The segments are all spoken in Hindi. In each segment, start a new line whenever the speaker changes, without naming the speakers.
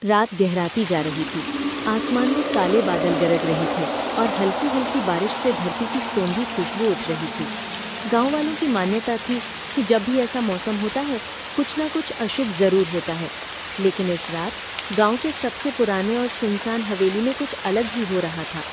रात गहराती जा रही थी। आसमान में काले बादल गरज रहे थे और हल्की हल्की बारिश से धरती की सोंधी खुशबू उठ रही थी। गांव वालों की मान्यता थी कि जब भी ऐसा मौसम होता है कुछ ना कुछ अशुभ जरूर होता है। लेकिन इस रात गांव के सबसे पुराने और सुनसान हवेली में कुछ अलग ही हो रहा था।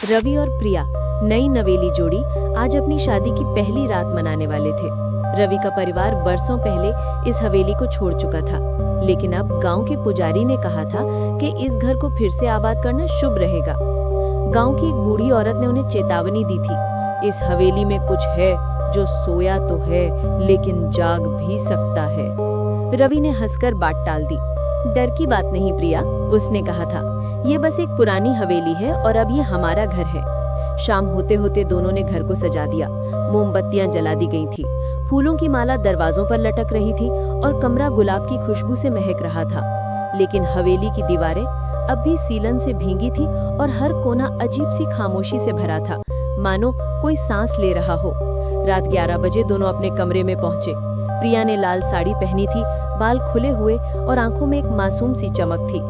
रवि और प्रिया, नई नवेली जोड़ी, आज अपनी शादी की पहली रात मनाने वाले थे। रवि का परिवार बरसों पहले इस हवेली को छोड़ चुका था, लेकिन अब गांव के पुजारी ने कहा था कि इस घर को फिर से आबाद करना शुभ रहेगा। गांव की एक बूढ़ी औरत ने उन्हें चेतावनी दी थी, इस हवेली में कुछ है जो सोया तो है लेकिन जाग भी सकता है। रवि ने हंसकर बात टाल दी। डर की बात नहीं प्रिया, उसने कहा था, ये बस एक पुरानी हवेली है और अब ये हमारा घर है। शाम होते होते दोनों ने घर को सजा दिया। मोमबत्तियां जला दी गई थी, फूलों की माला दरवाजों पर लटक रही थी और कमरा गुलाब की खुशबू से महक रहा था। लेकिन हवेली की दीवारें अब भी सीलन से भींगी थी और हर कोना अजीब सी खामोशी से भरा था, मानो कोई सांस ले रहा हो। रात 11 बजे दोनों अपने कमरे में पहुंचे। प्रिया ने लाल साड़ी पहनी थी, बाल खुले हुए और आंखों में एक मासूम सी चमक थी।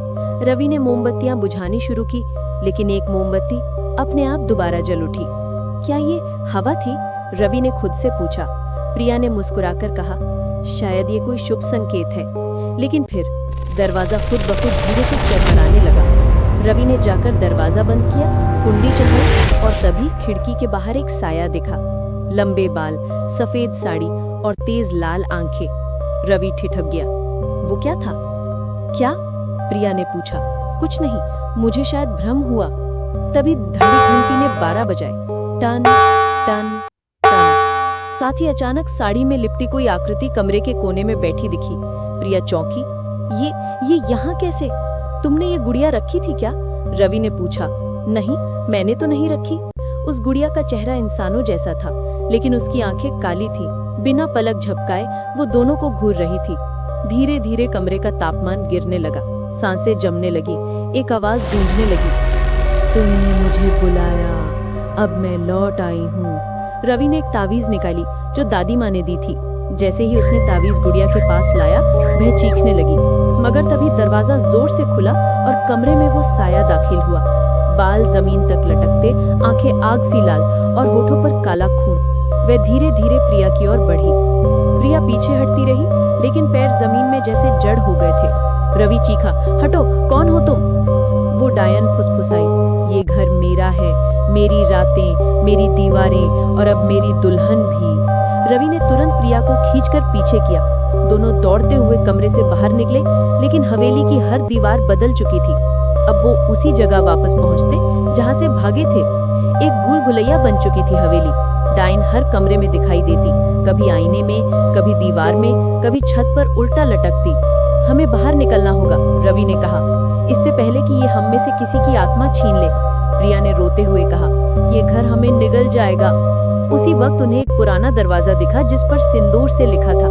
रवि ने मोमबत्तियां बुझानी शुरू की, लेकिन एक मोमबत्ती अपने आप दोबारा जल उठी। क्या ये हवा थी? रवि ने खुद से पूछा। प्रिया ने मुस्कुराकर कहा, शायद ये कोई शुभ संकेत है। लेकिन फिर दरवाजा खुद ब खुद धीरे से चरमराने लगा। रवि ने जाकर दरवाजा बंद किया, कुंडी चढ़ाई और तभी खिड़की के बाहर एक साया दिखा। लंबे बाल, सफेद साड़ी और तेज लाल आंखें। रवि ठिठक गया। वो क्या था? क्या? प्रिया ने पूछा। कुछ नहीं, मुझे शायद भ्रम हुआ। तभी घड़ी घंटी ने 12 बजाए। टन टन टन। साथ ही अचानक साड़ी में लिपटी कोई आकृति कमरे के कोने में बैठी दिखी। प्रिया चौंकी। ये यहाँ कैसे? तुमने ये गुड़िया रखी थी क्या? रवि ने पूछा। नहीं, मैंने तो नहीं रखी। उस गुड़िया का चेहरा इंसानों जैसा था, लेकिन उसकी आंखें काली थी। बिना पलक झपकाए वो दोनों को घूर रही थी। धीरे धीरे कमरे का तापमान गिरने लगा, सांसें जमने लगी, एक आवाज गूंजने लगी, तुमने मुझे बुलाया, अब मैं लौट आई हूँ। रवि ने एक तावीज निकाली जो दादी माँ ने दी थी। जैसे ही उसने तावीज गुड़िया के पास लाया, वह चीखने लगी, मगर तभी दरवाजा जोर से खुला और कमरे में वो साया दाखिल हुआ। बाल जमीन तक लटकते, आंखें आग सी लाल और होठों पर काला खून। वह धीरे धीरे प्रिया की ओर बढ़ी। प्रिया पीछे हटती रही, लेकिन पैर जमीन में जैसे जड़ हो गए थे। रवि चीखा, हटो, कौन हो तुम? वो डायन फुसफुसाई, ये घर मेरा है, मेरी रातें, मेरी दीवारें और अब मेरी दुल्हन भी। रवि ने तुरंत प्रिया को खींचकर पीछे किया। दोनों दौड़ते हुए कमरे से बाहर निकले, लेकिन हवेली की हर दीवार बदल चुकी थी। अब वो उसी जगह वापस पहुंचते जहां से भागे थे। एक भूल भुलैया बन चुकी थी हवेली। डायन हर कमरे में दिखाई देती, कभी आईने में, कभी दीवार में, कभी छत पर उल्टा लटकती। हमें बाहर निकलना होगा, रवि ने कहा, इससे पहले कि ये हम में से किसी की आत्मा छीन ले। प्रिया ने रोते हुए कहा, ये घर हमें निगल जाएगा। उसी वक्त उन्हें एक पुराना दरवाजा दिखा जिस पर सिंदूर से लिखा था,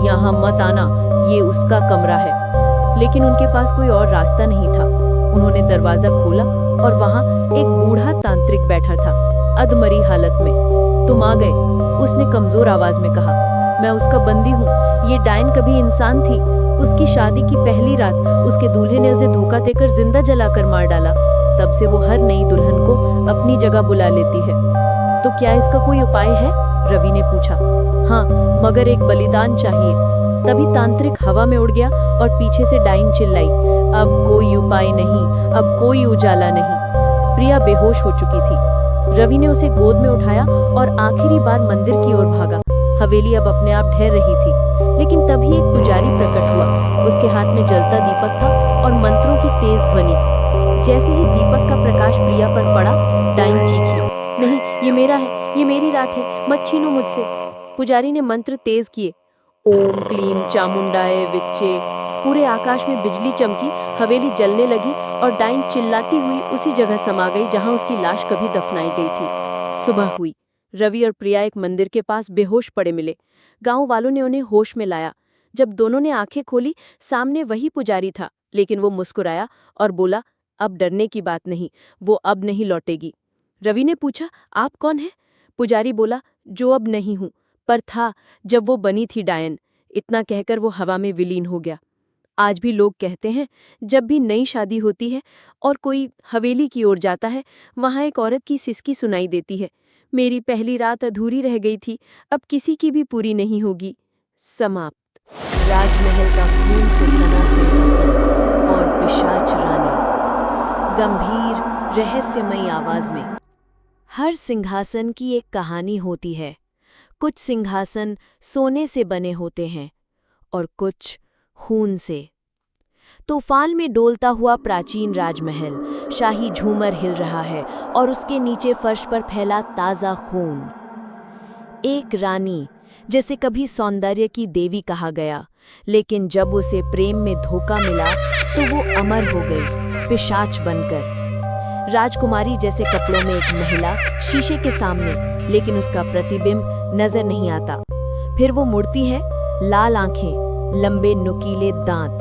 यहाँ मत आना, ये उसका कमरा है। लेकिन उनके पास कोई और रास्ता नहीं था। उन्होंने दरवाजा खोला और वहाँ एक बूढ़ा तांत्रिक बैठा था, अधमरी हालत में। तुम आ गए, उसने कमजोर आवाज में कहा। मैं उसका बंदी हूँ। ये डायन कभी इंसान थी। उसकी शादी की पहली रात उसके दूल्हे ने उसे धोखा देकर जिंदा जलाकर मार डाला। तब से वो हर नई दुल्हन को अपनी जगह बुला लेती है। तो क्या इसका कोई उपाय है? रवि ने पूछा। हाँ, मगर एक बलिदान चाहिए। तभी तांत्रिक हवा में उड़ गया और पीछे से डायन चिल्लाई, अब कोई उपाय नहीं, अब कोई उजाला नहीं। प्रिया बेहोश हो चुकी थी। रवि ने उसे गोद में उठाया और आखिरी बार मंदिर की ओर भागा। हवेली अब अपने आप ढह रही थी, लेकिन तभी एक पुजारी प्रकट हुआ। उसके हाथ में जलता दीपक था और मंत्रों की तेज ध्वनि। जैसे ही दीपक का प्रकाश प्रिया पर पड़ा, डायन चीखी, नहीं, ये मेरा है, ये मेरी रात है, मत छीनो मुझसे। पुजारी ने मंत्र तेज किए, ओम क्लीम चामुंडाए विच्चे। पूरे आकाश में बिजली चमकी, हवेली जलने लगी और डायन चिल्लाती हुई उसी जगह समा गई जहां उसकी लाश कभी दफनाई गई थी। सुबह हुई। रवि और प्रिया एक मंदिर के पास बेहोश पड़े मिले। गांव वालों ने उन्हें होश में लाया। जब दोनों ने आंखें खोली, सामने वही पुजारी था, लेकिन वो मुस्कुराया और बोला, अब डरने की बात नहीं, वो अब नहीं लौटेगी। रवि ने पूछा, आप कौन हैं? पुजारी बोला, जो अब नहीं हूं, पर था जब वो बनी थी डायन। इतना कहकर वो हवा में विलीन हो गया। आज भी लोग कहते हैं, जब भी नई शादी होती है और कोई हवेली की ओर जाता है, वहाँ एक औरत की सिसकी सुनाई देती है, मेरी पहली रात अधूरी रह गई थी, अब किसी की भी पूरी नहीं होगी। समाप्त। राजमहल का खून से सना सिंहासन और पिशाच रानी। गंभीर रहस्यमयी आवाज में। हर सिंहासन की एक कहानी होती है। कुछ सिंहासन सोने से बने होते हैं और कुछ खून से। तूफान में डोलता हुआ प्राचीन राजमहल, शाही झूमर हिल रहा है और उसके नीचे फर्श पर फैला ताज़ा खून। एक रानी, जैसे कभी सौंदर्य की देवी कहा गया, लेकिन जब उसे प्रेम में धोखा मिला तो वो अमर हो गई, पिशाच बनकर। राजकुमारी जैसे कपड़ों में एक महिला शीशे के सामने, लेकिन उसका प्रतिबिंब नजर नहीं आता। फिर वो मुड़ती है, लाल आंखें, लंबे नुकीले दांत।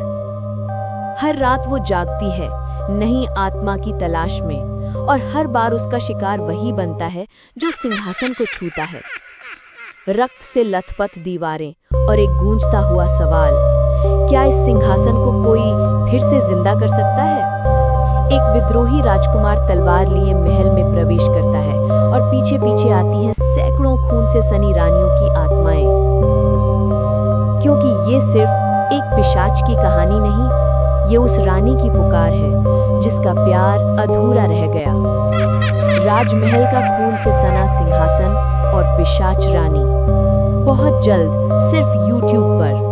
हर रात वो जागती है, नई आत्मा की तलाश में, और हर बार उसका शिकार वही बनता है जो सिंहासन को छूता है। रक्त से लथपथ दीवारें और एक गूंजता हुआ सवाल, क्या इस सिंहासन को कोई फिर से जिंदा कर सकता है? एक विद्रोही राजकुमार तलवार लिए महल में प्रवेश करता है और पीछे पीछे आती हैं सैकड़ों खून से सनी रानियों की आत्माएं। क्योंकि ये सिर्फ एक पिशाच की कहानी नहीं, ये उस रानी की पुकार है जिसका प्यार अधूरा रह गया। राजमहल का खून से सना सिंहासन और पिशाच रानी, बहुत जल्द सिर्फ YouTube पर।